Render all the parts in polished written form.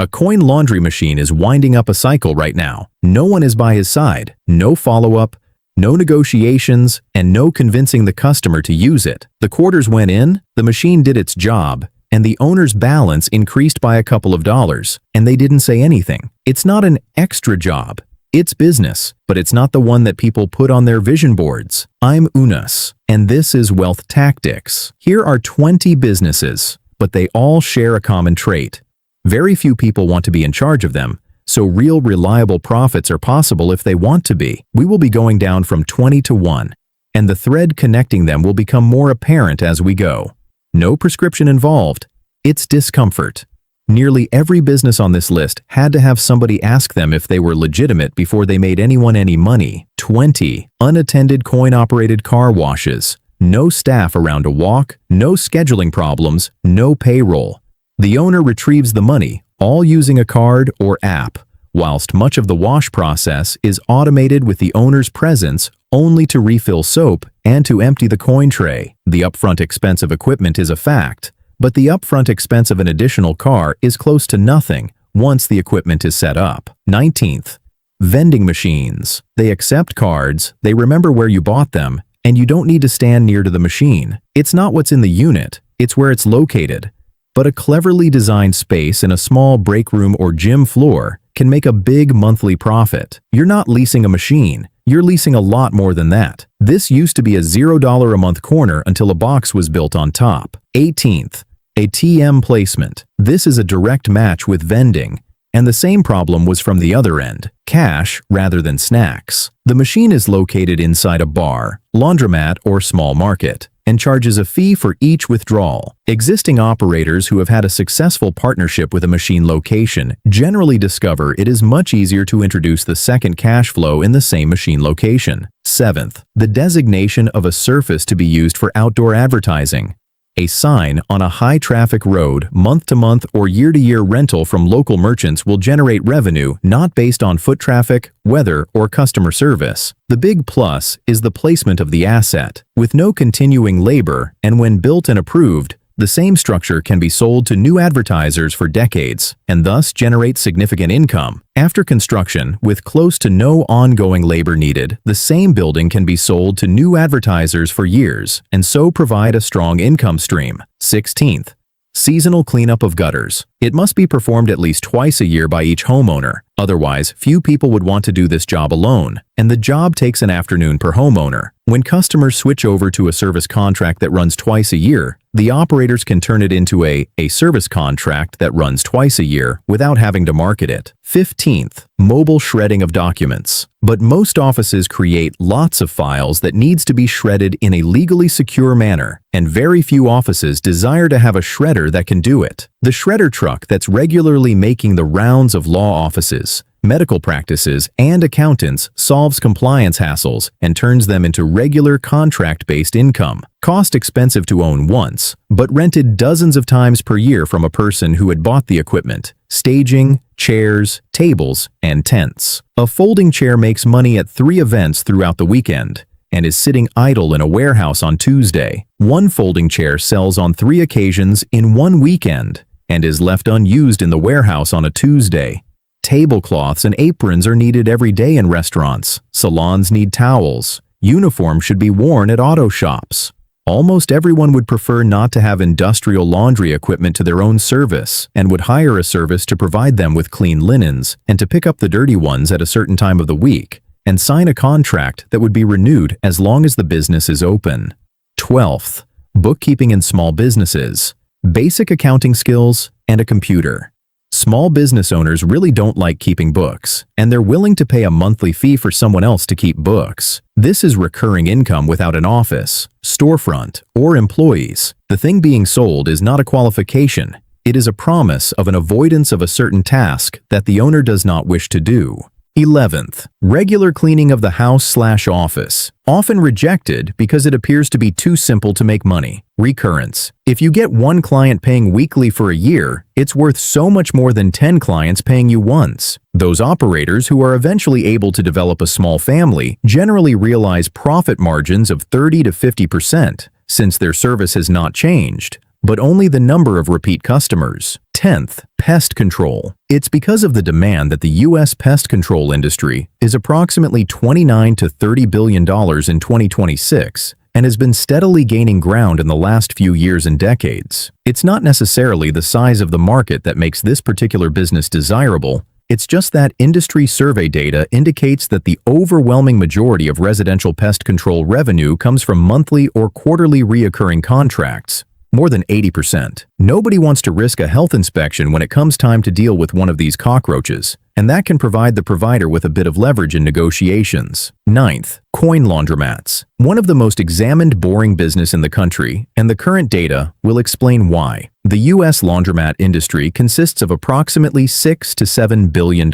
A coin laundry machine is winding up a cycle right now. No one is by his side, no follow-up, no negotiations, and no convincing the customer to use it. The quarters went in, the machine did its job, and the owner's balance increased by a couple of dollars, and they didn't say anything. It's not an extra job. It's business, but it's not the one that people put on their vision boards. I'm Unas, and this is Wealth Tactics. Here are 20 businesses, but they all share a common trait. Very few people want to be in charge of them, so real reliable profits are possible if they want to be. We will be going down from 20 to 1, and the thread connecting them will become more apparent as we go. No prescription involved. It's discomfort. Nearly every business on this list had to have somebody ask them if they were legitimate before they made anyone any money. 20. Unattended coin-operated car washes. No staff around to walk, no scheduling problems, no payroll. The owner retrieves the money, all using a card or app, whilst much of the wash process is automated with the owner's presence only to refill soap and to empty the coin tray. The upfront expense of equipment is a fact, but the upfront expense of an additional car is close to nothing once the equipment is set up. 19th. Vending machines. They accept cards, they remember where you bought them, and you don't need to stand near to the machine. It's not what's in the unit, it's where it's located. But a cleverly designed space in a small break room or gym floor can make a big monthly profit. You're not leasing a machine, you're leasing a lot more than that. This used to be a $0 a month corner until a box was built on top. 18th. ATM placement. This is a direct match with vending, and the same problem was from the other end. Cash rather than snacks. The machine is located inside a bar, laundromat, or small market, and charges a fee for each withdrawal. Existing operators who have had a successful partnership with a machine location generally discover it is much easier to introduce the second cash flow in the same machine location. 7th. The designation of a surface to be used for outdoor advertising. A sign on a high-traffic road, month-to-month or year-to-year rental from local merchants will generate revenue not based on foot traffic, weather, or customer service. The big plus is the placement of the asset. With no continuing labor, and when built and approved, the same structure can be sold to new advertisers for decades and thus generate significant income. After construction, with close to no ongoing labor needed, the same building can be sold to new advertisers for years and so provide a strong income stream. 16th. Seasonal cleanup of gutters. It must be performed at least twice a year by each homeowner. Otherwise, few people would want to do this job alone, and the job takes an afternoon per homeowner. When customers switch over to a service contract that runs twice a year, the operators can turn it into a service contract that runs twice a year without having to market it. 15th. Mobile shredding of documents. But most offices create lots of files that needs to be shredded in a legally secure manner, and very few offices desire to have a shredder that can do it. The shredder truck that's regularly making the rounds of law offices, medical practices, and accountants solves compliance hassles and turns them into regular contract-based income. Cost expensive to own once, but rented dozens of times per year from a person who had bought the equipment, staging, chairs, tables, and tents. A folding chair makes money at 3 events throughout the weekend and is sitting idle in a warehouse on Tuesday. One folding chair sells on 3 occasions in one weekend and is left unused in the warehouse on a Tuesday. Tablecloths and aprons are needed every day in restaurants. Salons need towels. Uniforms should be worn at auto shops. Almost everyone would prefer not to have industrial laundry equipment to their own service and would hire a service to provide them with clean linens and to pick up the dirty ones at a certain time of the week and sign a contract that would be renewed as long as the business is open. 12th. Bookkeeping in small businesses. Basic accounting skills and a computer. Small business owners really don't like keeping books, and they're willing to pay a monthly fee for someone else to keep books. This is recurring income without an office, storefront, or employees. The thing being sold is not a qualification. It is a promise of an avoidance of a certain task that the owner does not wish to do. 11th. Regular cleaning of the house/office. Often rejected because it appears to be too simple to make money. Recurrence. If you get one client paying weekly for a year, it's worth so much more than 10 clients paying you once. Those operators who are eventually able to develop a small family generally realize profit margins of 30 to 50% since their service has not changed, but only the number of repeat customers. 10th, pest control. It's because of the demand that the U.S. pest control industry is approximately $29 to $30 billion in 2026 and has been steadily gaining ground in the last few years and decades. It's not necessarily the size of the market that makes this particular business desirable. It's just that industry survey data indicates that the overwhelming majority of residential pest control revenue comes from monthly or quarterly reoccurring contracts. More than 80%. Nobody wants to risk a health inspection when it comes time to deal with one of these cockroaches, and that can provide the provider with a bit of leverage in negotiations. 9th, coin laundromats. One of the most examined boring business in the country, and the current data will explain why. The U.S. laundromat industry consists of approximately $6 to $7 billion,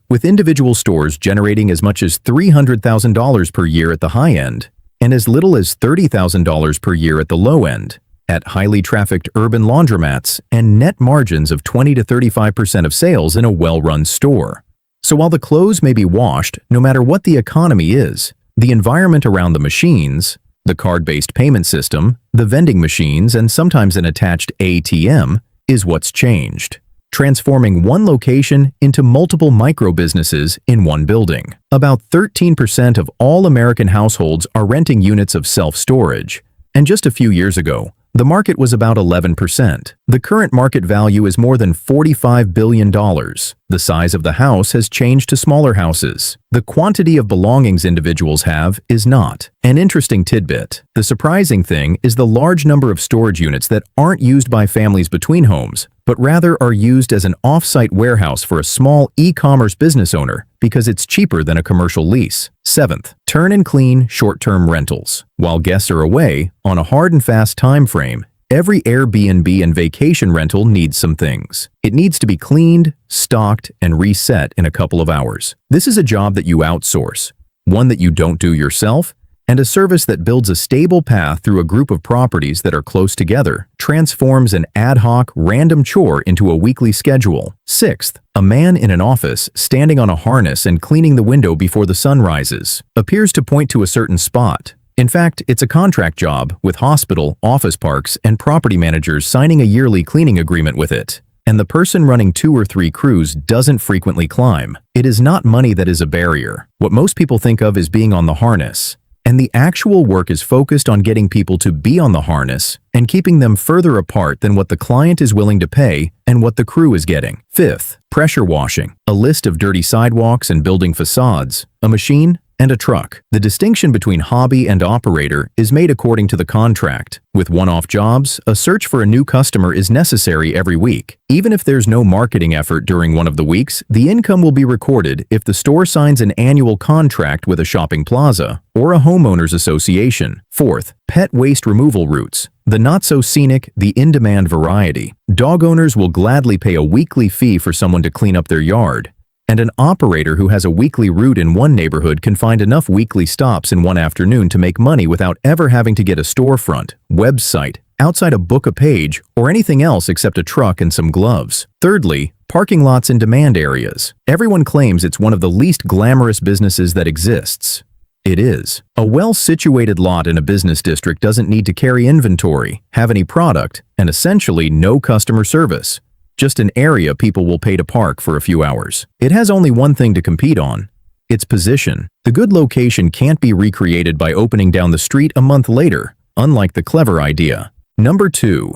with individual stores generating as much as $300,000 per year at the high end, and as little as $30,000 per year at the low end. At highly trafficked urban laundromats and net margins of 20 to 35% of sales in a well-run store. So while the clothes may be washed, no matter what the economy is, the environment around the machines, the card-based payment system, the vending machines, and sometimes an attached ATM is what's changed, transforming one location into multiple micro-businesses in one building. About 13% of all American households are renting units of self-storage, and just a few years ago, the market was about 11%. The current market value is more than $45 billion. The size of the house has changed to smaller houses. The quantity of belongings individuals have is not. An interesting tidbit. The surprising thing is the large number of storage units that aren't used by families between homes, but rather are used as an off-site warehouse for a small e-commerce business owner because it's cheaper than a commercial lease. 7th, turn and clean short-term rentals. While guests are away, on a hard and fast time frame, every Airbnb and vacation rental needs some things. It needs to be cleaned, stocked, and reset in a couple of hours. This is a job that you outsource, one that you don't do yourself, and a service that builds a stable path through a group of properties that are close together, transforms an ad hoc, random chore into a weekly schedule. 6th, a man in an office standing on a harness and cleaning the window before the sun rises appears to point to a certain spot. In fact, it's a contract job with hospital, office parks, and property managers signing a yearly cleaning agreement with it. And the person running 2 or 3 crews doesn't frequently climb. It is not money that is a barrier. What most people think of is being on the harness. And the actual work is focused on getting people to be on the harness and keeping them further apart than what the client is willing to pay and what the crew is getting. 5th, pressure washing. A list of dirty sidewalks and building facades, a machine, and a truck. The distinction between hobby and operator is made according to the contract. With one-off jobs, a search for a new customer is necessary every week. Even if there's no marketing effort during one of the weeks, the income will be recorded if the store signs an annual contract with a shopping plaza or a homeowners association. 4th, pet waste removal routes. The not-so-scenic, the in-demand variety. Dog owners will gladly pay a weekly fee for someone to clean up their yard. And an operator who has a weekly route in one neighborhood can find enough weekly stops in one afternoon to make money without ever having to get a storefront, website, outside a book a page, or anything else except a truck and some gloves. Thirdly, parking lots in demand areas. Everyone claims it's one of the least glamorous businesses that exists. It is. A well-situated lot in a business district doesn't need to carry inventory, have any product, and essentially no customer service. Just an area people will pay to park for a few hours. It has only one thing to compete on: its position. The good location can't be recreated by opening down the street a month later, unlike the clever idea. Number 2.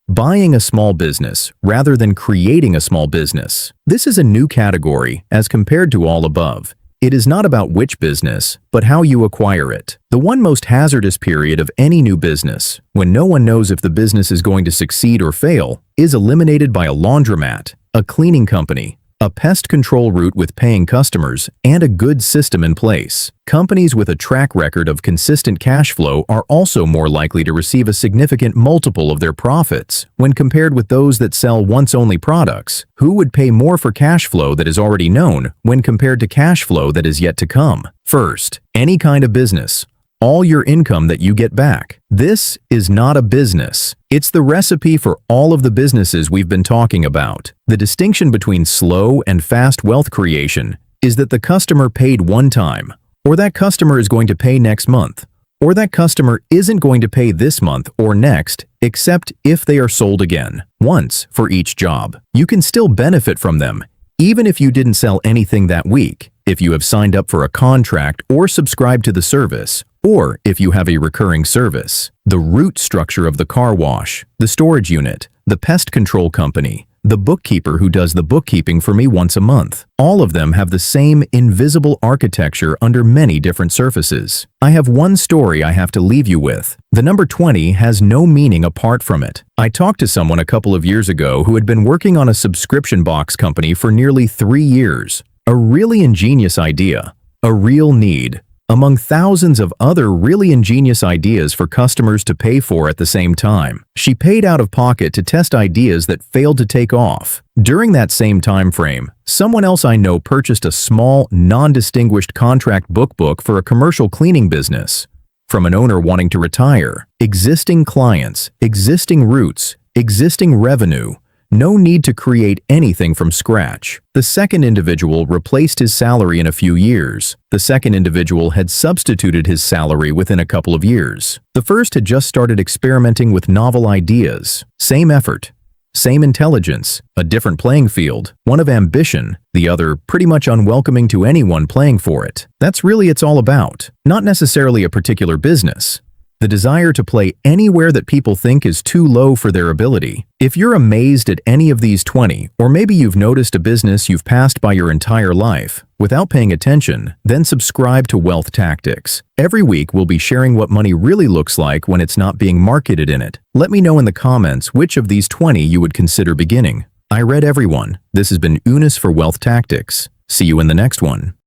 Buying a small business rather than creating a small business. This is a new category as compared to all above. It is not about which business, but how you acquire it. The one most hazardous period of any new business, when no one knows if the business is going to succeed or fail, is eliminated by a laundromat, a cleaning company, a pest control route with paying customers, and a good system in place. Companies with a track record of consistent cash flow are also more likely to receive a significant multiple of their profits when compared with those that sell once-only products. Who would pay more for cash flow that is already known when compared to cash flow that is yet to come? First, any kind of business. All your income that you get back. This is not a business. It's the recipe for all of the businesses we've been talking about. The distinction between slow and fast wealth creation is that the customer paid one time, or that customer is going to pay next month, or that customer isn't going to pay this month or next, except if they are sold again. once for each job. You can still benefit from them, even if you didn't sell anything that week, if you have signed up for a contract or subscribed to the service, or if you have a recurring service. The root structure of the car wash, the storage unit, the pest control company, the bookkeeper who does the bookkeeping for me once a month. All of them have the same invisible architecture under many different surfaces. I have one story I have to leave you with. The number 20 has no meaning apart from it. I talked to someone a couple of years ago who had been working on a subscription box company for nearly 3 years. A really ingenious idea, a real need, among thousands of other really ingenious ideas for customers to pay for at the same time. She paid out of pocket to test ideas that failed to take off. During that same time frame, someone else I know purchased a small, non-distinguished contract book for a commercial cleaning business. From an owner wanting to retire, existing clients, existing routes, existing revenue. No need to create anything from scratch. The second individual replaced his salary in a few years. The second individual had substituted his salary within a couple of years. The first had just started experimenting with novel ideas. Same effort, same intelligence, a different playing field, one of ambition, the other pretty much unwelcoming to anyone playing for it. That's really it's all about. Not necessarily a particular business. The desire to play anywhere that people think is too low for their ability. If you're amazed at any of these 20, or maybe you've noticed a business you've passed by your entire life without paying attention, then subscribe to Wealth Tactics. Every week we'll be sharing what money really looks like when it's not being marketed in it. Let me know in the comments which of these 20 you would consider beginning. I read everyone. This has been Unis for Wealth Tactics. See you in the next one.